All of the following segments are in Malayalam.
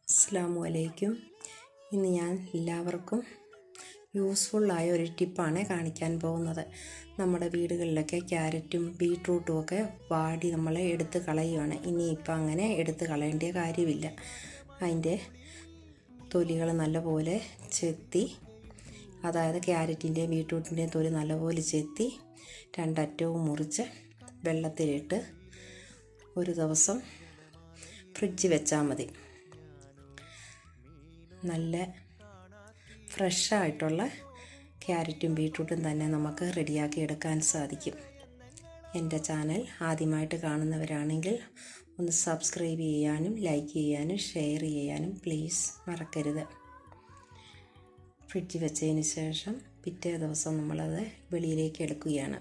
അസ്സലാമു അലൈക്കും. ഇന്ന് ഞാൻ എല്ലാവർക്കും യൂസ്ഫുള്ളായ ഒരു ടിപ്പാണ് കാണിക്കാൻ പോകുന്നത്. നമ്മുടെ വീടുകളിലൊക്കെ ക്യാരറ്റും ബീട്രൂട്ടും ഒക്കെ വാടി നമ്മളെ എടുത്ത് കളയുകയാണ്. ഇനിയിപ്പോൾ അങ്ങനെ എടുത്ത് കളയേണ്ട കാര്യമില്ല. അതിൻ്റെ തൊലികൾ നല്ലപോലെ ചെത്തി, അതായത് ക്യാരറ്റിൻ്റെയും ബീട്രൂട്ടിൻ്റെയും തൊലി നല്ലപോലെ ചെത്തി രണ്ടറ്റവും മുറിച്ച് വെള്ളത്തിലിട്ട് ഒരു ദിവസം ഫ്രിഡ്ജിൽ വെച്ചാൽ മതി. നല്ല ഫ്രഷായിട്ടുള്ള ക്യാരറ്റും ബീട്രൂട്ടും തന്നെ നമുക്ക് റെഡിയാക്കി എടുക്കാൻ സാധിക്കും. എൻ്റെ ചാനൽ ആദ്യമായിട്ട് കാണുന്നവരാണെങ്കിൽ ഒന്ന് സബ്സ്ക്രൈബ് ചെയ്യാനും ലൈക്ക് ചെയ്യാനും ഷെയർ ചെയ്യാനും പ്ലീസ് മറക്കരുത്. ഫ്രിഡ്ജിൽ വെച്ചതിന് ശേഷം പിറ്റേ ദിവസം നമ്മളത് വെളിയിലേക്ക് എടുക്കുകയാണ്.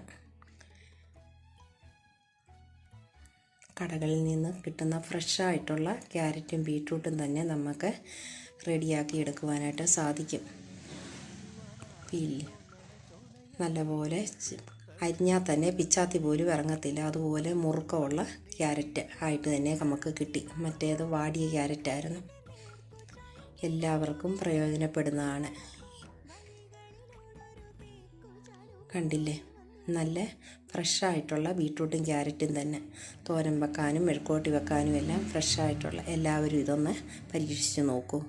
കടകളിൽ നിന്ന് കിട്ടുന്ന ഫ്രഷായിട്ടുള്ള ക്യാരറ്റും ബീട്രൂട്ടും തന്നെ നമുക്ക് റെഡിയാക്കി എടുക്കുവാനായിട്ട് സാധിക്കും. നല്ലപോലെ അരിഞ്ഞാൽ തന്നെ പിച്ചാത്തി പോലും ഇറങ്ങത്തില്ല. അതുപോലെ മുറുക്കമുള്ള ക്യാരറ്റ് ആയിട്ട് തന്നെ നമുക്ക് കിട്ടി. മറ്റേത് വാടിയ ക്യാരറ്റായിരുന്നു. എല്ലാവർക്കും പ്രയോജനപ്പെടുന്നതാണ്. കണ്ടില്ലേ, നല്ല ഫ്രഷായിട്ടുള്ള ബീട്രൂട്ടും ക്യാരറ്റും തന്നെ തോരൻ വെക്കാനും മെഴുക്കുവരട്ടി വെക്കാനും എല്ലാം ഫ്രഷായിട്ടുള്ള. എല്ലാവരും ഇതൊന്ന് പരീക്ഷിച്ച് നോക്കൂ.